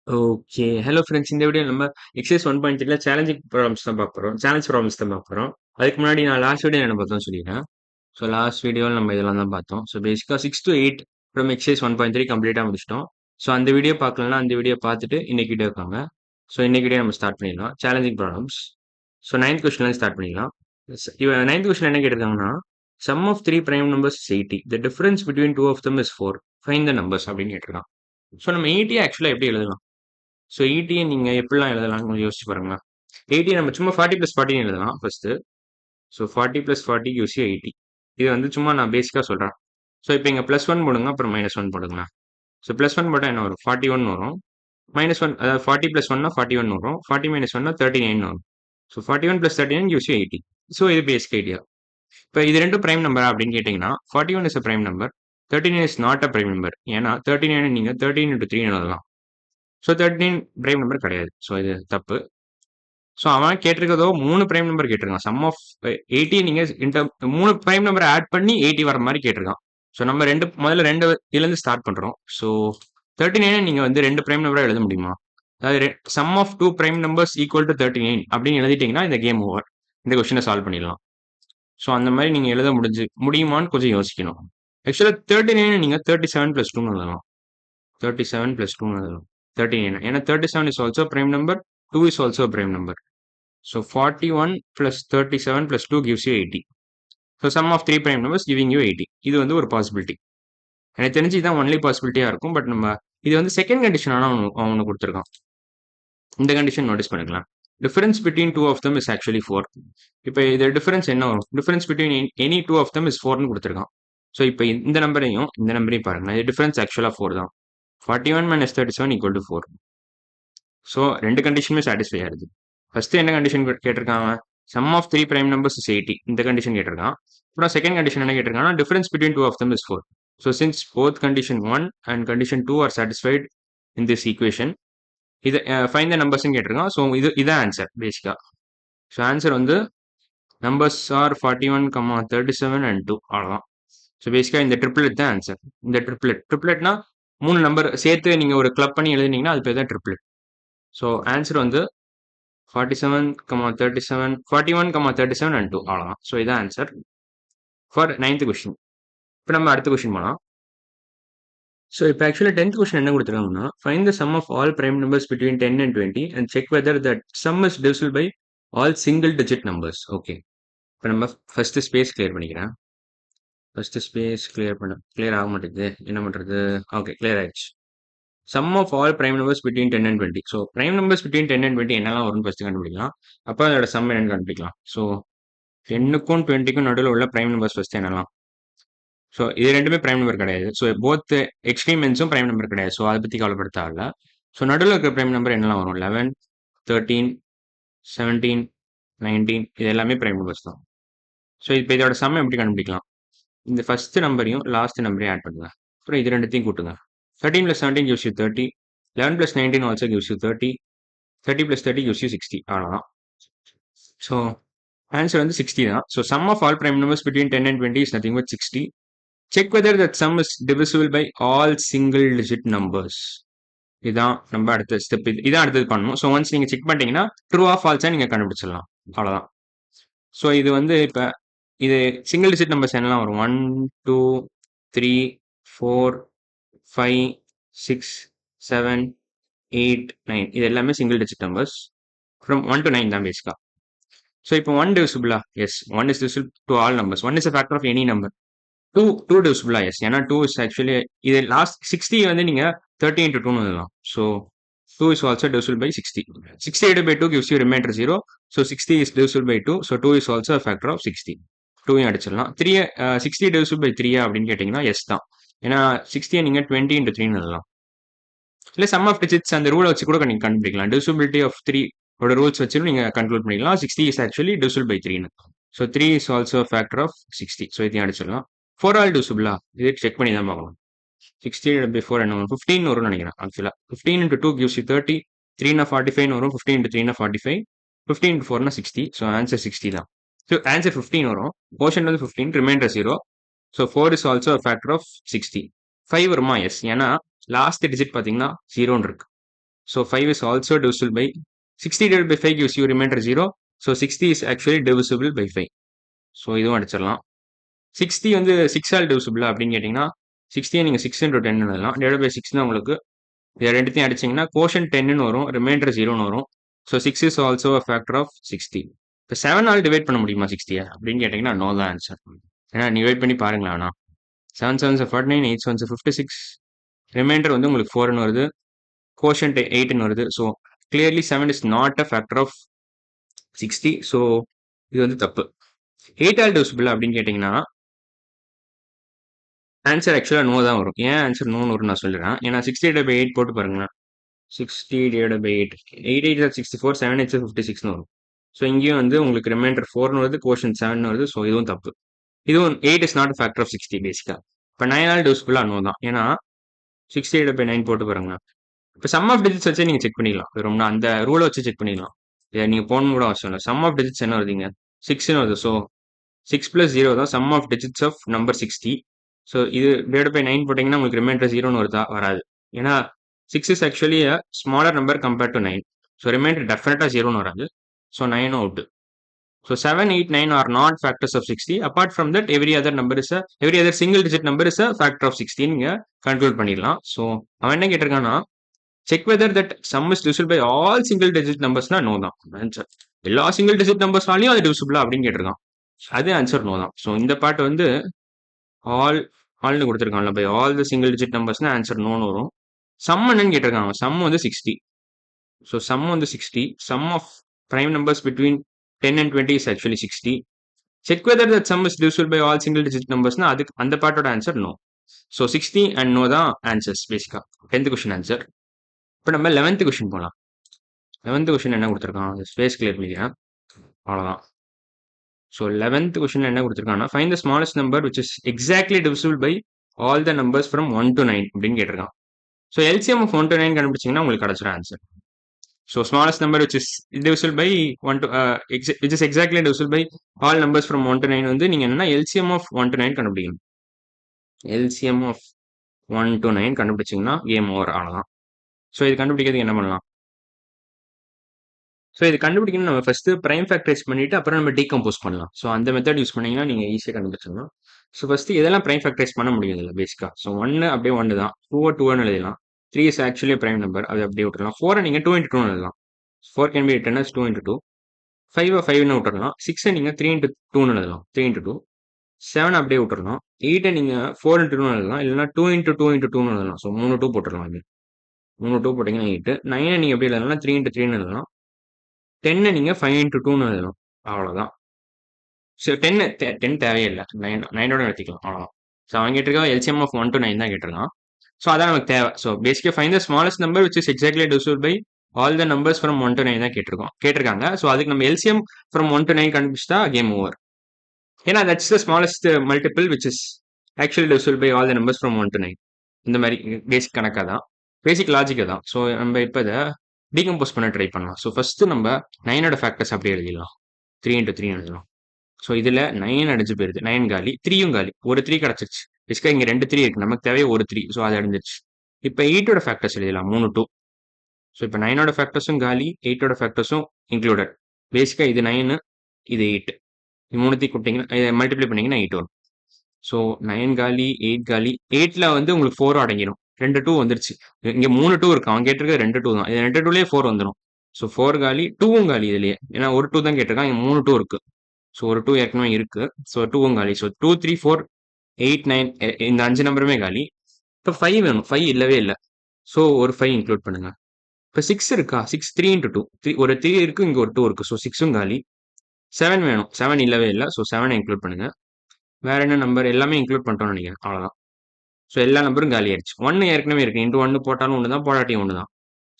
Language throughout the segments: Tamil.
ஓகே. Hello friends. இந்த வீடியோல நம்ம எக்சர்சைஸ் 1.3ல சேலஞ்சிங் ப்ராப்ளம்ஸ் தான் பார்க்க போறோம். சேலஞ்ச் ப்ராப்ளம்ஸ் தான் பார்க்க போறோம். அதுக்கு முன்னாடி நான் லாஸ்ட் வீடியோ என்ன பார்த்தோம்னு சொல்லிடுறேன். ஸோ லாஸ்ட் வீடியோல நம்ம இதெல்லாம் தான் பார்த்தோம். ஸோ பேசிக்கா 6 to 8 ஃப்ரம் எக்சர்சைஸ் 1.3 கம்ப்ளீட்டா முடிச்சிட்டோம். ஸோ அந்த வீடியோ பார்க்கலன்னா அந்த வீடியோ பார்த்துட்டு இன்னைக்கு வீடியோ இருக்காங்க. ஸோ இன்னைக்கு வீடியோ நம்ம ஸ்டார்ட் பண்ணிடலாம். Challenging problems. ஸோ 9th கொஸ்டின்ல ஸ்டார்ட் பண்ணிடலாம். இவன் 9th கொஸ்டின் என்ன கேட்டிருக்காங்கன்னா, sum of 3 prime numbers is 80. The difference between 2 of them is 4. Find the numbers அப்படின்னு கேட்டிருக்கான். ஸோ நம்ம 80 ஆக்சுவலா எப்படி எழுதலாம்? ஸோ 80 நீங்க எப்படிலாம் எழுதலாம்னு கொஞ்சம் யோசிச்சு பாருங்க. 80 நம்ம சும்மா 40 + 40 எழுதலாம் ஃபர்ஸ்ட். So 40 + 40 gives you 80. இது வந்து சும்மா நான் பேசிக்கா சொல்றேன். ஸோ இப்போ இங்க +1 போடுங்க, அப்புறம் -1 போடுங்களேன். ஸோ +1 போட்டா என்ன வரும்? 41 வரும். -1 அதாவது 40 + 1னா 41 வரும். 40 - 1னா 39 வரும். So 41 + 39 gives you 80. ஸோ இது பேசிக் ஐடியா. இப்போ இது ரெண்டும் பிரைம் நம்பரா அப்படின்னு கேட்டீங்கன்னா 41 is a prime number. 39 is not a prime number. ஏன்னா 39 நீங்க 13 × 3 எழுதலாம். ஸோ 13 பிரைம் நம்பர் கிடையாது. ஸோ இது தப்பு. ஸோ அவன் கேட்டிருக்கிறதோ 3 பிரைம் நம்பர் கேட்டிருக்கான். சம் ஆஃப் 80 நீங்க 3 பிரைம் நம்பர் ஆட் பண்ணி 80 வர மாதிரி கேட்டிருக்கான். ஸோ நம்ம முதல்ல 2 இதுலேருந்து ஸ்டார்ட் பண்றோம். ஸோ 39 நீங்க வந்து 2 பிரைம் நம்பரா எழுத முடியுமா? அதாவது sum of 2 prime numbers equal to 39 அப்படின்னு எழுதிட்டீங்கன்னா இந்த கேம் ஓவர். இந்த கொஸ்டினை சால்வ் பண்ணிடலாம். ஸோ அந்த மாதிரி நீங்க எழுத முடியுமான்னு கொஞ்சம் யோசிக்கணும். ஆக்சுவலாக 39 நீங்க 37 + 2 எழுதலாம். 37 + 2 எழுதலாம். 39 ஏன்னா 37 is also prime number, 2 is also prime number. So 41 plus 37 plus 2 gives you 80. So sum of 3 prime numbers giving you 80. இது வந்து ஒரு பாசிபிலிட்டி. எனக்கு தெரிஞ்சு இதான் ஒன்லி பாசிபிலிட்டியா இருக்கும். பட் நம்ம இது வந்து செகண்ட் கண்டிஷன் அவனு கொடுத்துருக்கான். இந்த கண்டிஷன் நோட்டீஸ் பண்ணிக்கலாம். Difference between 2 of them is actually 4. இப்போ இது டிஃபரன்ஸ் என்ன வரும்? Difference between any 2 of them is 4னு கொடுத்துருக்கான். ஸோ இப்போ இந்த நம்பரையும் பாருங்க. இது டிஃபரன்ஸ் ஆக்சுவலாக 4 தான். 41 - 37 = 4. ஸோ ரெண்டு கண்டிஷனுமே சாட்டிஸ்ஃபை ஆகுது. ஃபர்ஸ்ட் என்ன கண்டிஷன் கேட்டிருக்காங்க? Sum of 3 prime numbers is 80. இந்த கண்டிஷன் கேட்டிருக்கான். அப்புறம் செகண்ட் கண்டிஷன் என்ன கேட்டிருக்காங்கன்னா difference between 2 of them is 4. So since both condition 1 and condition 2 are satisfied in this equation, இது ஃபைண்ட் த நம்பர்ஸ் கேட்டிருக்கான். ஸோ இதான் ஆன்சர் பேசிக்கா. ஸோ ஆன்சர் வந்து நம்பர்ஸ் ஆர் 41, 37 அண்ட் 2 அவ்வளோதான். ஸோ பேசிக்கா இந்த ட்ரிப்ளெட் தான் ஆன்சர். இந்த ட்ரிப்ளெட்னா 3 நம்பர் சேர்த்து நீங்க ஒரு கிளப் பண்ணி எழுதினீங்கன்னா அது பேர் தான் ட்ரிப்ளெட். ஸோ ஆன்சர் வந்து 47, 37, 41, 37 and 2 அவ்வளோதான். ஸோ இதான் ஆன்சர் ஃபார் 9th கொஸ்டின். இப்போ நம்ம அடுத்த கொஸ்டின் போகலாம். ஸோ இப்போ ஆக்சுவலாக 10th கொஸ்டின் என்ன கொடுத்துருக்காங்கன்னா, find the sum of all prime numbers between 10 and 20 and check whether that sum is divisible by all single digit numbers. Okay, இப்போ நம்ம ஃபர்ஸ்ட் ஸ்பேஸ் கிளியர் பண்ணிக்கிறேன். ஃபர்ஸ்ட் ஸ்பேஸ் கிளியர் ஆக மாட்டேங்குது, என்ன பண்ணுறது? ஓகே, கிளியர் ஆயிடுச்சு. Sum of all prime numbers between 10 and 20. So prime numbers between 10 and 20 என்னெல்லாம் வரும்னு ஃபர்ஸ்ட் கண்டுபிடிக்கலாம். அப்போ அதோட சம் என்னன்னு கண்டுபிடிக்கலாம். ஸோ 10க்கும் 20க்கும் நடுவில் உள்ள பிரைம் நம்பர்ஸ் ஃபர்ஸ்ட் என்னலாம்? ஸோ இது ரெண்டுமே பிரைம் நம்பர் கிடையாது. ஸோ போத் எக்ஸ்ட்ரீம் எண்ட்ஸும் பிரைம் நம்பர் கிடையாது. ஸோ அதை பற்றி கவலைப்பட தேவையில்ல. ஸோ நடுவில் இருக்கிற பிரைம் நம்பர் என்னெல்லாம் வரும்? 11, 13, 17, 19 இது எல்லாமே பிரைம் நம்பர்ஸ் தான். ஸோ இப்போ இதோட சம் எப்படி கண்டுபிடிக்கலாம்? இந்த ஃபர்ஸ்ட் நம்பரையும் லாஸ்ட் நம்பரையும் ஆட் பண்ணுங்க. அப்புறம் இது ரெண்டுத்தையும் கூட்டுங்க. 13 + 17 gives you 30. 11 + 19 also gives you 30. 30 + 30 gives you 60. அவ்வளோதான். ஸோ ஆன்சர் வந்து 60 தான். So sum of all prime numbers between 10 and 20 is nothing but 60. Check whether that sum is divisible by all single digit numbers. இதான் நம்ம அடுத்த ஸ்டெப். இதான் அடுத்தது பண்ணணும். ஸோ ஒன்ஸ் நீங்கள் செக் பண்ணிட்டீங்கன்னா ட்ரூ ஆஃப் ஃபால்ஸாக நீங்கள் கண்டுபிடிச்சிடலாம். அவ்வளோதான். ஸோ இது வந்து இப்போ இது சிங்கிள் டிஜிட் நம்பர்ஸ் என்னெல்லாம் வரும்? 1, 2, 3, 4, 5, 6, 7, 8, 9 இது எல்லாமே single digit numbers. From 1 to 9 தான் பேசிக்கா. ஸோ இப்போ 1 divisible. Yes, 1 is divisible to all numbers. 1 is a factor of any number. 2 divisible. S, ஏன்னா 2 is actually இது லாஸ்ட் 60 வந்து நீங்க 30 into 2 எழுதலாம். So 2 is also divisible by 60. 60 divided by 2 gives you remainder 0. So 60 is divisible by 2. So 2 is also a factor of 60. 2 அடிச்சிடலாம். 3 60 divisible by 3 அப்படின்னு கேட்டிங்கன்னா எஸ் தான். ஏன்னா 60 நீங்க 20 into 3 எழுதலாம். இல்லை சம் ஆஃப் டிஜிட்ஸ் அந்த ரூலை வச்சு கூட நீங்க கண்டுபிடிக்கலாம். டிவிசிபிலிட்டி ஆஃப் 3 ஓட ரூல்ஸ் வச்சு நீங்க கன்க்ளூட் பண்ணிக்கலாம். 60 is actually divisible by 3. So 3 is also factor of 60. So இதையும் அடிச்சிடலாம். 4 ஆல் divisible. இது செக் பண்ணி தான் பார்க்கணும். 60 by 4 என்ன வரும்? 15 வரும்னு நினைக்கிறேன் ஆக்சுவலாக. 15 into 2 gives you 30. 3 45 வரும். 15 into 3 45. 15 into 4 60. ஸோ ஆன்சர் 60 தான். ஸோ ஆன்சர் 15 வரும். போர்ஷன் வந்து 15, remainder 0. So 4 is also factor of 60. 5 வருமா? எஸ், ஏன்னா லாஸ்ட் டிஜிட் பார்த்தீங்கன்னா 0 இருக்கு. So 5 is also divisible by 60 divided by 5 gives you remainder 0. So 60 is actually divisible by 5. So இதுவும் அடிச்சிடலாம். 60 வந்து 6 ஆல் divisible அப்படின்னு கேட்டிங்கன்னா 60 நீங்கள் 6 into 10 எழுதலாம். டிவைட் பை 6 தான் உங்களுக்கு இதை ரெண்டுத்தையும் அடிச்சிங்கன்னா கோஷன் 10ன்னு வரும், ரிமைண்டர் 0ன்னு வரும். So 6 is also a factor of 60. இப்போ 7 ஆல் டிவைட் பண்ண முடியுமா 60 அப்படின்னு கேட்டிங்கன்னா நோ தான் ஆன்சர். ஏன்னா டிவைட் பண்ணி பாருங்களேன். ஆனால் 7 7s 49, 8 7s 56, ரிமைண்டர் வந்து உங்களுக்கு 4ன்னு வருது, கோஷன்ட் 8ன்னு வருது. So clearly 7 is not a factor of 60. So இது வந்து தப்பு. 8 ஆல் divisible அப்படின்னு கேட்டிங்கன்னா ஆன்சர் ஆக்சுவலாக நோ தான் வரும். ஏன் ஆன்சர் நோன்னு வரும் நான் சொல்லிடுறேன். ஏன்னா 60 divided by 8 போட்டு பாருங்களேன். 60 divided by 8, 8 8 is 64, 7 8 is 56ன்னு வரும். ஸோ இங்கேயும் வந்து உங்களுக்கு ரிமைண்டர் 4ன்னு வருது, கோஷன் 7ன்னு வருது. ஸோ இதுவும் தப்பு. இதுவும் 8 இஸ் நாட் ஃபேக்டர் ஆஃப் 60 பேசிக்கா. இப்போ 9 ஆல் divisible நோ தான். ஏன்னா 60 divided by 9 போட்டு பாருங்க. இப்போ சம் ஆஃப் டிஜிட்ஸ் வச்சு நீங்கள் செக் பண்ணிக்கலாம். ரொம்ப அந்த ரூலை வச்சு செக் பண்ணிக்கலாம். இதை நீங்கள் போகணும் கூட அவசியம் இல்லை. சம் ஆஃப் டிஜிட்ஸ் என்ன வருதுங்க, 6ன்னு வருது. ஸோ 6 plus 0 தான் sum of digits of number 60. So இது டிவைட் பை 9 போட்டிங்கன்னா உங்களுக்கு ரிமைண்டர் 0ன்னு வருதா, வராது. ஏன்னா 6 is actually a smaller number compared to 9. So remainder டெஃபினட்டாக 0ன்னு வராது. So 9 out. So 7 8 9 are not factors of 60. Apart from that every other single digit number is a factor of 60 நீங்கள் கன்க்ளூட் பண்ணிடலாம். ஸோ அவன் என்ன கேட்டிருக்கான்னா check whether that sum is divisible by all single digit நம்பர்ஸ்னா நோ தான் ஆன்சர். எல்லா சிங்கிள் டிஜிட் நம்பர்ஸ்னாலையும் அது டிவிசிபிளா அப்படின்னு கேட்டிருக்கான். அது ஆன்சர் நோ தான். ஸோ இந்த பாட்டு வந்து ஆல்னு கொடுத்துருக்காங்கல்ல, by all the single digit நம்பர்ஸ்னா ஆன்சர் நோன்னு வரும். சம் என்னன்னு கேட்டிருக்காங்க, சம் வந்து 60. ஸோ சம் வந்து 60. Sum of prime numbers between 10 and 20 is actually 60. Check whether that sum is divisible by all single digit numbers னா அதுக்கு அந்த பார்ட்டோட answer no. So 60 and no தான் ஆன்சர்ஸ் பேசிக்கா. 10th question answer. இப்போ நம்ம 11th கொஸ்டின் போகலாம். 11th கொஸ்டின் என்ன கொடுத்துருக்கான், ஸ்பேஸ் கிளியர் பண்ணிக்கிறேன், அவ்வளோதான். ஸோ 11th கொஸ்டின் என்ன கொடுத்துருக்காங்கன்னா find the smallest number which is exactly divisible by all the numbers from 1 to 9 அப்படின்னு கேட்டிருக்கான். ஸோ எல்சிஎம் ஆஃப் 1 to 9 கண்டுபிடிச்சிங்கன்னா உங்களுக்கு கிடச்சிடும் answer. So smallest number which is divisible by 1 to which is exactly divisible by all numbers from 1 to 9 வந்து நீங்க என்னன்னா LCM of 1 to 9 கண்டுபிடிக்கணும். LCM of 1 to 9 கண்டுபிடிச்சிங்கன்னா game over ஆகலாம். ஸோ இது கண்டுபிடிக்கிறதுக்கு என்ன பண்ணலாம், ஸோ இது கண்டுபிடிக்கணும் நம்ம ஃபர்ஸ்ட் பிரைம் ஃபேக்டரைஸ் பண்ணிட்டு அப்புறம் நம்ம டீகம்போஸ் பண்ணலாம். ஸோ அந்த மெத்தட் யூஸ் பண்ணீங்கன்னா நீங்க ஈஸியாக கண்டுபிடிச்சிடலாம். ஸோ ஃபர்ஸ்ட் இதெல்லாம் பிரைம் ஃபேக்டரைஸ் பண்ண முடியும் இல்லை பேசிக்கா. ஸோ 1 அப்படியே 1 தான், 2 எழுதலாம். 3 is actually a prime number, அது அப்படியே விட்டுறலாம். 4 நீங்க 2 into 2 எழுதலாம். 4 can be written as 2 into 2. 5 5ன்னு விட்டுறலாம். 6 நீங்க 3 into 2 எழுதலாம், 3 into 2. 7 அப்படியே விட்டுறலாம். 8 நீங்க 4 into 2 எழுதலாம், இல்லைன்னா 2 into 2 into 2 எழுதலாம். ஸோ 3 2 போட்டுடலாம். இது 3 2 போட்டிங்கன்னா 8. 9 நீங்க எப்படி எழுதலாம், 3 into 3 எழுதலாம். 10 நீங்க 5 into 2 எழுதலாம். அவ்வளோதான். ஸோ 10 தேவையில்லை, 9ஓட எடுத்துக்கலாம், அவ்வளோதான். ஸோ அவன் கேட்டிருக்கா LCM of 1 to 9 தான் கேட்டிருக்கான். ஸோ அதான் நமக்கு தேவை. ஸோ பேசிக்கா find the smallest number which is exactly divisible by all the numbers from 1 to 9 தான் கேட்டிருக்காங்க. ஸோ அதுக்கு நம்ம LCM from 1 to 9 கண்டுபிடிச்சா கேம் ஓவர். ஏன்னா that's the smallest multiple which is actually divisible by all the numbers from 1 to 9. இந்த மாதிரி பேசிக் கணக்காக தான், பேசிக் லாஜிக்காக தான். ஸோ நம்ம இப்போ இதை டீகம்போஸ் பண்ண ட்ரை பண்ணலாம். ஸோ ஃபர்ஸ்ட் நம்ம 9ஓட ஃபேக்டர்ஸ் அப்படியே எழுதிடலாம். 3 into 3 எழுதலாம். ஸோ இதில் 9 அடிச்சு போயிருது, 9 காலி, 3யும் காலி, ஒரு 3 கிடச்சிருச்சு. பேசிக்கா இங்கே 2 3 இருக்கு, நமக்கு தேவையே ஒரு 3. ஸோ அது அடைஞ்சிருச்சு. இப்போ 8ஓட ஃபேக்டர்ஸ் எழுதலாம், 3 2. ஸோ இப்போ 9ஓட ஃபேக்டர்ஸும் காலி, 8ஓட ஃபேக்டர்ஸும் இன்க்ளூடட். பேசிக்காக இது 9, இது 8. இது மூணுத்தையும் கூப்பிட்டீங்கன்னா மல்டிப்ளை பண்ணிங்கன்னா 8 வரும். ஸோ 9 காலி, 8 காலி. 8ல் வந்து உங்களுக்கு 4 அடங்கிடும், 2 2 வந்துருச்சு. இங்கே 3 2 இருக்கு, அவன் கேட்டிருக்க 2 2 தான். இது 2 2லேயே 4 வந்துடும். ஸோ 4 காலி, 2வும் காலி இதுலேயே. ஏன்னா ஒரு 2 தான் கேட்டிருக்கான், இங்கே 3 2 இருக்கு. ஸோ ஒரு 2 ஏற்கனவே இருக்கு. ஸோ 2வும் காலி. ஸோ 2 3 4 8 9 இந்த 5 நம்பருமே காலி. இப்போ 5 வேணும், 5 இல்லவே இல்லை. ஸோ ஒரு 5 இன்க்ளூட் பண்ணுங்க. இப்போ 6 இருக்கா, 6 3 into 2, ஒரு 3 இருக்கு, இங்கே ஒரு 2 இருக்கு. ஸோ 6ம் காலி. 7 வேணும், 7 இல்லவே இல்லை. ஸோ 7 இன்க்ளூட் பண்ணுங்க. வேற என்ன நம்பர், எல்லாமே இன்க்ளூட் பண்ணிட்டோம்னு நினைக்கிறேன், அவ்வளோதான். ஸோ எல்லா நம்பரும் காலி ஆயிடுச்சு. 1 ஏற்கனவே இருக்கு, இன்ட்டு 1 போட்டாலும் ஒன்று தான், போடாட்டியும் ஒன்று தான்.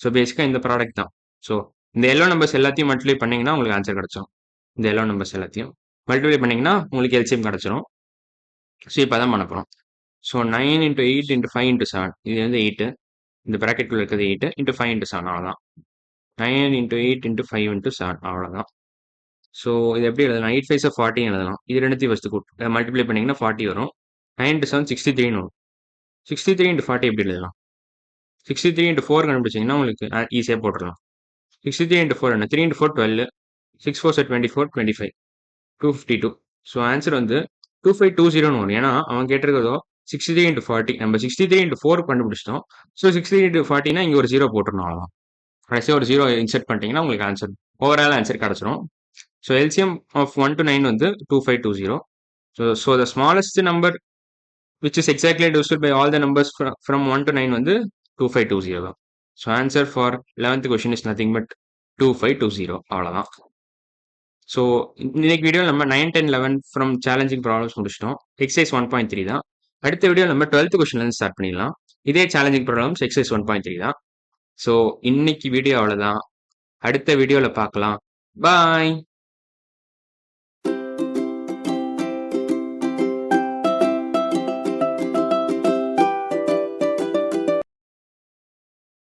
ஸோ பேசிக்காக இந்த ப்ராடக்ட் தான். ஸோ இந்த எல்லோ நம்பர்ஸ் எல்லாத்தையும் மல்டிப்ளை பண்ணீங்கன்னா உங்களுக்கு ஆன்சர் கிடச்சிடும். இந்த எல்லோ நம்பர்ஸ் எல்லாத்தையும் மல்டிப்ளை பண்ணீங்கன்னா உங்களுக்கு எல்சிஎம் கிடச்சிரும். ஸோ இப்போ தான் பண்ண போகிறோம். ஸோ 9 into 8 into 5 into 7, இது வந்து 8, இந்த ப்ராக்கெட்டுக்குள்ள இருக்கிறது 8 into 5 into 7, அவ்வளோதான். 9 into 8 into 5 into 7, அவ்வளோதான். ஸோ இது எப்படி எழுதலாம், 8 5 40 எழுதலாம். இது ரெண்டுத்தையும் ஃபஸ்ட்டு மல்டிப்ளை பண்ணிங்கன்னா 40 வரும். 9 into 7 63 வரும். 63 into 40 எப்படி எழுதலாம், 63 இன்ட்டு 4 கண்டுபிடிச்சிங்கன்னா உங்களுக்கு ஈஸியாக போட்டுடலாம். 63 இன்ட்டு 4 என்ன? 3 இன்ட்டு 4 12, 6 4 24, 25, 252. ஸோ ஆன்சர் வந்து 2520 வரும். ஏன்னா அவன் கேட்டிருக்கிறதோ 63 இன்ட்டு 40. நம்ம 63 இன்ட்டு 4 கண்டுபிடிச்சிட்டோம். ஸோ 63 இன்ட்டு 40னா இங்கே ஒரு 0 போட்டுருணும், அவ்வளோதான். கடைசியாக ஒரு 0 இன்செர்ட் பண்ணிட்டீங்கன்னா உங்களுக்கு ஆன்சர் ஓவரால் ஆன்சர் கிடச்சிரும். ஸோ எல்சிஎம் ஆஃப் 1 to 9 வந்து 2520. So the smallest number which is exactly divisible by all the numbers from 1 to 9 வந்து 2520 தான். So answer for 11th question is nothing but 2520. அவ்வளோதான். ஸோ இன்னைக்கு வீடியோ நம்ம 9, 10, 11 ஃப்ரம் சேலஞ்சிங் ப்ராப்ளம்ஸ் முடிச்சிட்டோம். எக்ஸசைஸ் 1.3 தான். அடுத்த வீடியோ நம்ம 12th கொஸ்டின்லேருந்து ஸ்டார்ட் பண்ணிடலாம். இதே சேலஞ்சிங் ப்ராப்ளம்ஸ் எக்ஸசைஸ் 1.3 தான். ஸோ இன்னைக்கு வீடியோ அவ்வளோதான். அடுத்த வீடியோவில் பார்க்கலாம். பாய்.